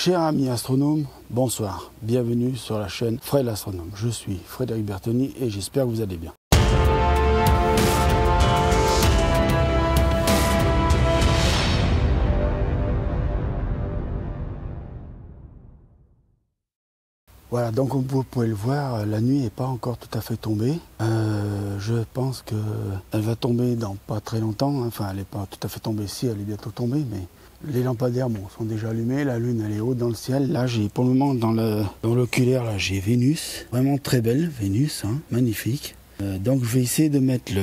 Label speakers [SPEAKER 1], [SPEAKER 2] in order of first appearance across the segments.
[SPEAKER 1] Chers amis astronomes, bonsoir, bienvenue sur la chaîne Fred l'astronome. Je suis Frédéric Bertoni et j'espère que vous allez bien. Voilà, donc comme vous pouvez le voir, la nuit n'est pas encore tout à fait tombée. Je pense qu'elle va tomber dans pas très longtemps. Enfin, elle n'est pas tout à fait tombée, si elle est bientôt tombée, mais les lampadaires sont déjà allumés. La lune, elle est haute dans le ciel. Là, j'ai pour le moment dans l'oculaire, là, j'ai Vénus. Vraiment très belle, Vénus, hein, magnifique. Donc, je vais essayer de mettre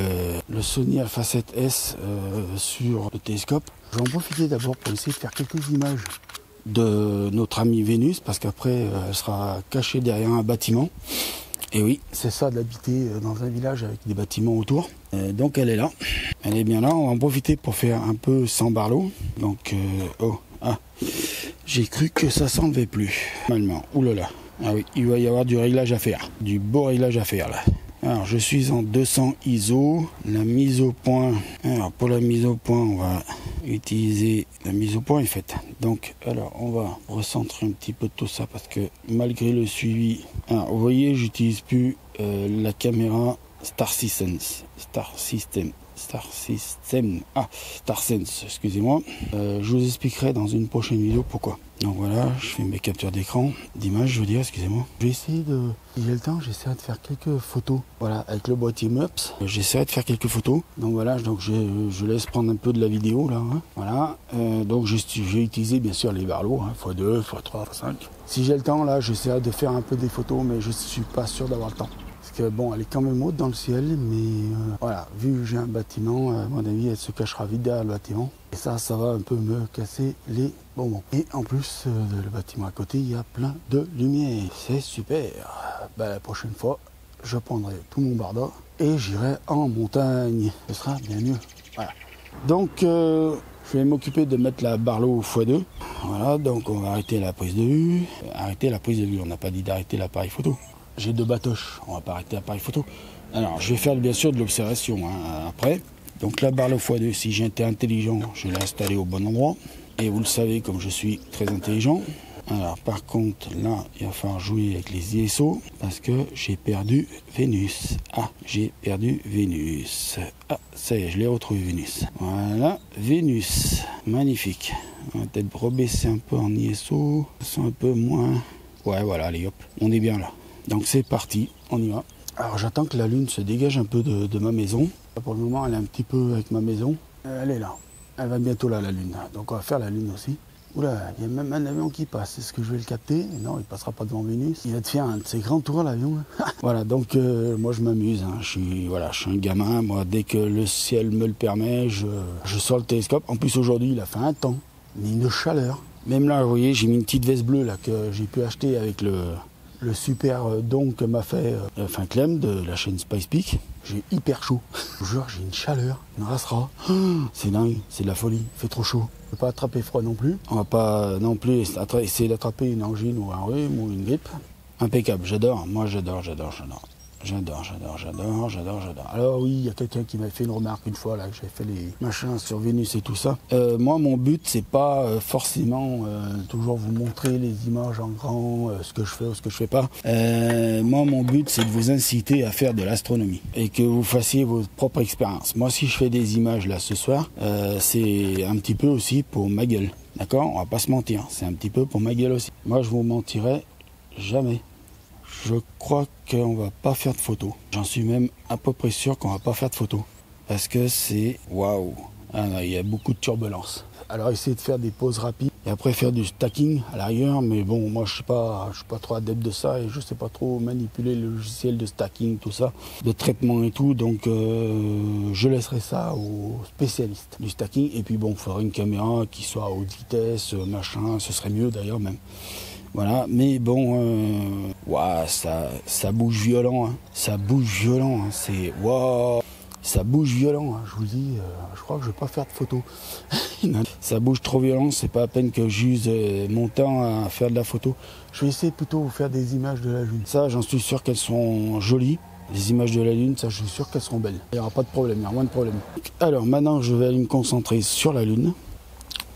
[SPEAKER 1] le Sony Alpha 7S sur le télescope. Je vais en profiter d'abord pour essayer de faire quelques images de notre amie Vénus, parce qu'après elle sera cachée derrière un bâtiment. Et oui, c'est ça d'habiter dans un village avec des bâtiments autour. Donc elle est là, elle est bien là. On va en profiter pour faire un peu sans barlow. Donc j'ai cru que ça s'enlevait plus. Normalement, oulala, ah oui, il va y avoir du réglage à faire, du beau réglage à faire là. Alors je suis en 200 ISO, la mise au point, alors pour la mise au point on va utiliser, la mise au point est faite. Donc alors on va recentrer un petit peu tout ça parce que malgré le suivi, alors vous voyez j'utilise plus la caméra StarSense, excusez-moi. Je vous expliquerai dans une prochaine vidéo pourquoi. Donc voilà, je fais mes captures d'écran, d'image, je veux dire, excusez-moi. Je vais essayer si j'ai le temps, j'essaierai de faire quelques photos. Voilà, avec le boîtier Mups, j'essaierai de faire quelques photos. Donc voilà, donc je laisse prendre un peu de la vidéo là. Hein. Voilà, donc j'ai utilisé bien sûr les barlows, hein, x2, x3, x5. Si j'ai le temps là, j'essaierai de faire un peu des photos, mais je suis pas sûr d'avoir le temps. Que bon, elle est quand même haute dans le ciel, mais voilà, vu que j'ai un bâtiment, à mon avis, elle se cachera vite derrière le bâtiment. Et ça va un peu me casser les bonbons. Et en plus, le bâtiment à côté, il y a plein de lumière. C'est super. La prochaine fois, je prendrai tout mon barda et j'irai en montagne. Ce sera bien mieux. Voilà. Donc, je vais m'occuper de mettre la barlow x2. Voilà, donc on va arrêter la prise de vue. Arrêter la prise de vue, on n'a pas dit d'arrêter l'appareil photo. J'ai deux batoches, on va pas arrêter l'appareil photo. Alors, je vais faire bien sûr de l'observation après. Donc la barlow x2, si j'étais intelligent, je l'ai installée au bon endroit. Et vous le savez, comme je suis très intelligent. Alors par contre, là, il va falloir jouer avec les ISO parce que j'ai perdu Vénus. Ah, j'ai perdu Vénus. Ah, ça y est, je l'ai retrouvé Vénus. Voilà, Vénus, magnifique. On va peut-être rebaisser un peu en ISO, c'est un peu moins. Ouais, voilà, allez hop, on est bien là. Donc c'est parti, on y va. Alors j'attends que la lune se dégage un peu de ma maison. Pour le moment elle est un petit peu avec ma maison. Elle est là, elle va bientôt là la lune. Donc on va faire la lune aussi. Oula, il y a même un avion qui passe, est-ce que je vais le capter? Non, il passera pas devant Vénus. Il va te faire un de ses grands tours l'avion. Voilà, donc moi je m'amuse. Hein. Je suis un gamin. Moi dès que le ciel me le permet, je sors le télescope. En plus aujourd'hui il a fait un temps, mais une chaleur. Même là, vous voyez, j'ai mis une petite veste bleue là que j'ai pu acheter avec le super don que m'a fait Clem de la chaîne Spice Peak. J'ai hyper chaud. Je vous jure, j'ai une chaleur, une rassera. C'est dingue, c'est de la folie, il fait trop chaud. On ne peut pas attraper froid non plus. On va pas non plus essayer d'attraper une angine ou un rhume ou une grippe. Impeccable, j'adore, moi j'adore. J'adore. Alors oui, il y a quelqu'un qui m'a fait une remarque une fois là, que j'avais fait les machins sur Vénus et tout ça. Moi, mon but, c'est pas forcément toujours vous montrer les images en grand, ce que je fais ou ce que je fais pas. Moi, mon but, c'est de vous inciter à faire de l'astronomie et que vous fassiez vos propres expériences. Moi, si je fais des images là ce soir, c'est un petit peu aussi pour ma gueule. D'accord? On va pas se mentir, c'est un petit peu pour ma gueule aussi. Moi, je vous mentirai jamais. Je crois qu'on va pas faire de photos. J'en suis même à peu près sûr qu'on va pas faire de photos. Parce que c'est waouh. Il y a beaucoup de turbulences. Alors essayez de faire des pauses rapides et après faire du stacking à l'arrière. Mais bon, moi je suis pas trop adepte de ça et je sais pas trop manipuler le logiciel de stacking, tout ça, de traitement et tout. Donc je laisserai ça aux spécialistes du stacking. Et puis bon, il faudrait une caméra qui soit à haute vitesse, machin. Ce serait mieux d'ailleurs même. Voilà, mais bon, ça bouge violent, hein. Ça bouge violent, hein. C'est waouh, ça bouge violent, hein. Je vous le dis, je crois que je vais pas faire de photos. Ça bouge trop violent, c'est pas à peine que j'use mon temps à faire de la photo. Je vais essayer plutôt de vous faire des images de la lune. Ça, j'en suis sûr qu'elles sont jolies. Les images de la lune, ça, je suis sûr qu'elles seront belles. Il n'y aura pas de problème, il n'y aura moins de problème. Alors maintenant, je vais aller me concentrer sur la lune.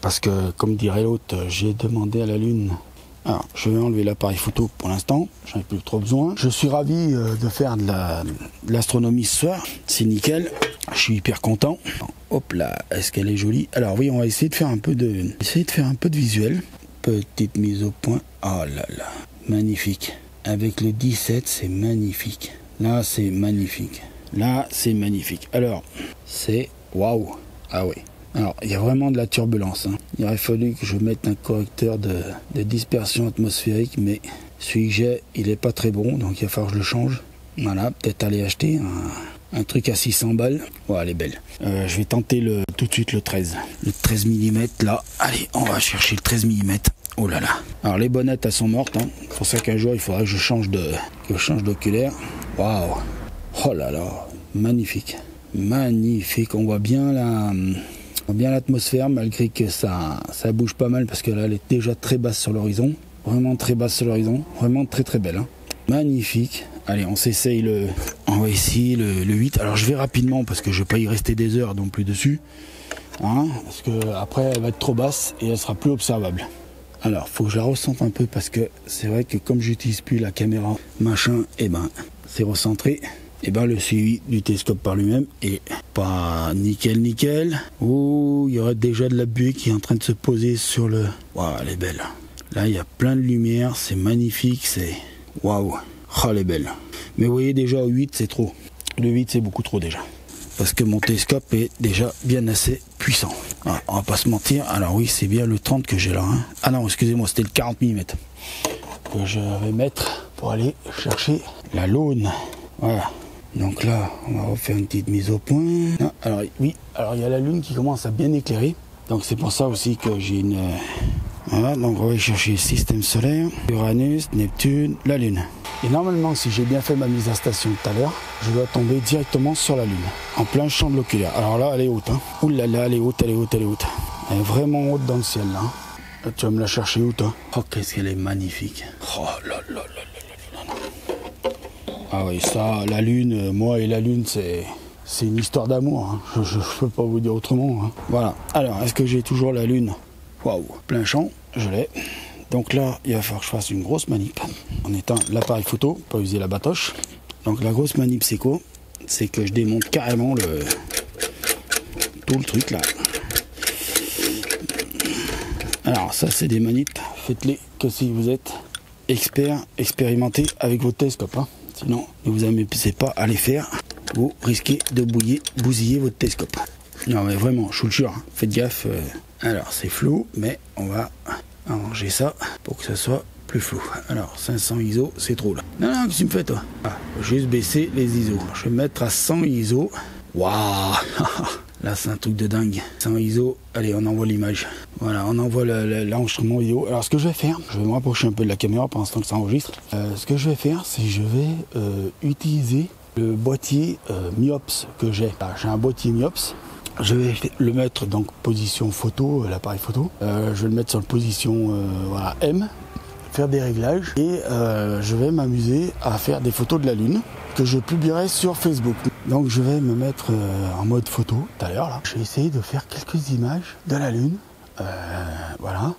[SPEAKER 1] Parce que, comme dirait l'autre, j'ai demandé à la lune Alors, je vais enlever l'appareil photo pour l'instant, j'en ai plus trop besoin. Je suis ravi de faire de l'astronomie ce soir, c'est nickel. Je suis hyper content. Hop là, est-ce qu'elle est jolie? Alors oui, on va essayer de faire un peu de, visuel. Petite mise au point. Oh là là, magnifique. Avec le 17, c'est magnifique. Là, c'est magnifique. Là, c'est magnifique. Alors, c'est waouh. Ah oui. Alors, il y a vraiment de la turbulence. Hein. Il aurait fallu que je mette un correcteur de dispersion atmosphérique, mais celui que j'ai, il est pas très bon, donc il va falloir que je le change. Voilà, peut-être aller acheter un truc à 600 balles. Ouais, elle est belle. Je vais tenter tout de suite le 13. Le 13 mm là. Allez, on va chercher le 13 mm. Oh là là. Alors les bonnettes, elles sont mortes. Hein. C'est pour ça qu'un jour, il faudra que je change d'oculaire. Waouh. Oh là là. Magnifique. Magnifique. On voit bien l'atmosphère, malgré que ça bouge pas mal, parce que là, elle est déjà très basse sur l'horizon. Vraiment très basse sur l'horizon. Vraiment très très belle. Hein. Magnifique. Allez, on va essayer le 8. Alors je vais rapidement parce que je vais pas y rester des heures non plus dessus. Hein, parce que après elle va être trop basse et elle sera plus observable. Alors faut que je la ressente un peu parce que c'est vrai que comme j'utilise plus la caméra machin, et ben c'est recentré. Et ben le suivi du télescope par lui-même est pas nickel. Oh, il y aurait déjà de la buée qui est en train de se poser sur le. Waouh, elle est belle. Là il y a plein de lumière, c'est magnifique, c'est waouh. Oh, elle est belle. Mais vous voyez déjà au 8 c'est trop. Le 8 c'est beaucoup trop déjà. Parce que mon télescope est déjà bien assez puissant. Ah, on va pas se mentir. Alors oui, c'est bien le 30 que j'ai là. Hein. Ah non, excusez-moi, c'était le 40 mm que je vais mettre pour aller chercher la Lune. Voilà. Donc là, on va refaire une petite mise au point. Ah, alors oui, alors il y a la Lune qui commence à bien éclairer. Donc c'est pour ça aussi que j'ai une... Voilà, donc on va aller chercher le système solaire, Uranus, Neptune, la Lune. Et normalement, si j'ai bien fait ma mise à station tout à l'heure, je dois tomber directement sur la Lune, en plein champ de l'oculaire. Alors là, elle est haute. Hein. Ouh là là, elle est haute. Elle est vraiment haute dans le ciel là. Là, tu vas me la chercher où toi? Oh, qu'est-ce qu'elle est magnifique. Oh là là là là là. Ah oui, ça, la Lune, moi et la Lune, c'est une histoire d'amour. Hein. Je peux pas vous dire autrement. Hein. Voilà. Alors, est-ce que j'ai toujours la Lune? Waouh, plein champ, je l'ai. Donc là, il va falloir que je fasse une grosse manip en étant l'appareil photo, pas user la batoche. Donc la grosse manip, c'est quoi? C'est que je démonte carrément tout le truc là. Alors ça, c'est des manips. Faites-les que si vous êtes expérimenté avec votre télescope. Hein. Sinon, ne vous amusez pas à les faire. Vous risquez de bousiller votre télescope. Non mais vraiment, je vous le jure, hein. Faites gaffe. Alors c'est flou, mais on va arranger ça pour que ça soit plus flou. Alors 500 ISO, c'est trop là. Non, qu'est-ce que tu me fais toi? Juste baisser les ISO. Je vais me mettre à 100 ISO. Waouh. Là c'est un truc de dingue. 100 ISO, allez on envoie l'image. Voilà, on envoie l'enregistrement vidéo. Alors ce que je vais faire, je vais me rapprocher un peu de la caméra pour l'instant que ça enregistre. Ce que je vais faire, c'est que je vais utiliser le boîtier Miops que j'ai. J'ai un boîtier Miops. Je vais le mettre donc position photo, l'appareil photo. Je vais le mettre sur la position voilà, M, faire des réglages et je vais m'amuser à faire des photos de la Lune que je publierai sur Facebook. Donc je vais me mettre en mode photo tout à l'heure là. Je vais essayer de faire quelques images de la Lune. Voilà.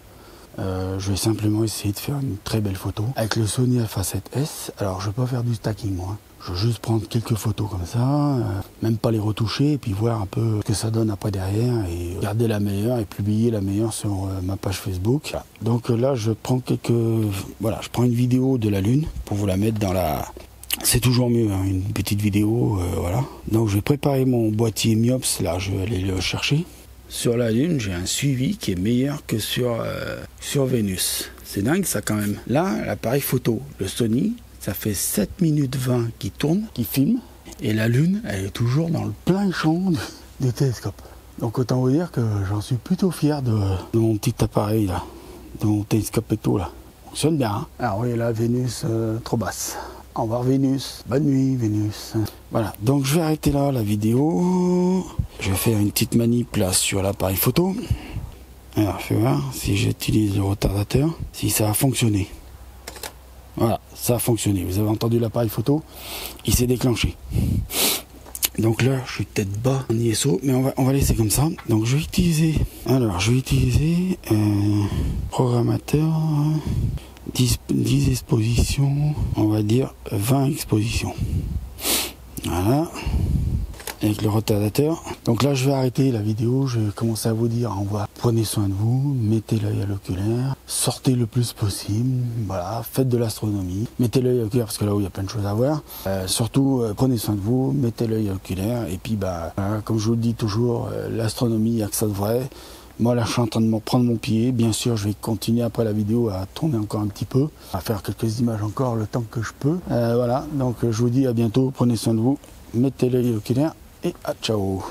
[SPEAKER 1] Je vais simplement essayer de faire une très belle photo avec le Sony Alpha 7S. Alors je vais pas faire du stacking moi. Hein. Je vais juste prendre quelques photos comme ça, même pas les retoucher et puis voir un peu ce que ça donne après derrière et garder la meilleure et publier la meilleure sur ma page Facebook. Voilà. Donc là je prends je prends une vidéo de la Lune pour vous la mettre dans la... C'est toujours mieux, hein, une petite vidéo, voilà. Donc je vais préparer mon boîtier Miops, là je vais aller le chercher. Sur la Lune, j'ai un suivi qui est meilleur que sur Vénus. C'est dingue ça quand même. Là, l'appareil photo, le Sony, ça fait 7 minutes 20 qui tourne, qui filme. Et la Lune, elle est toujours dans le plein champ du télescope. Donc autant vous dire que j'en suis plutôt fier de mon petit appareil là. De mon télescope et tout là. Fonctionne bien. Hein. Alors oui, là, Vénus, trop basse. Au revoir Vénus, bonne nuit Vénus. Voilà, donc je vais arrêter là la vidéo. Je vais faire une petite manip là sur l'appareil photo. Alors je vais voir si j'utilise le retardateur, si ça a fonctionné. Voilà, ça a fonctionné. Vous avez entendu l'appareil photo, il s'est déclenché. Donc là, je suis peut-être bas en ISO, mais on va laisser comme ça. Donc je vais utiliser, programmateur. 10 expositions, on va dire 20 expositions. Voilà. Avec le retardateur. Donc là je vais arrêter la vidéo, je vais commencer à vous dire au revoir. Prenez soin de vous, mettez l'œil à l'oculaire, sortez le plus possible, voilà, faites de l'astronomie, mettez l'œil à l'oculaire parce que là où il y a plein de choses à voir. Surtout prenez soin de vous, mettez l'œil à l'oculaire et puis voilà, comme je vous le dis toujours, l'astronomie, il n'y a que ça de vrai. Moi là je suis en train de prendre mon pied, bien sûr je vais continuer après la vidéo à tourner encore un petit peu, à faire quelques images encore le temps que je peux. Voilà, donc je vous dis à bientôt, prenez soin de vous, mettez l'œil à l'oculaire et à ciao.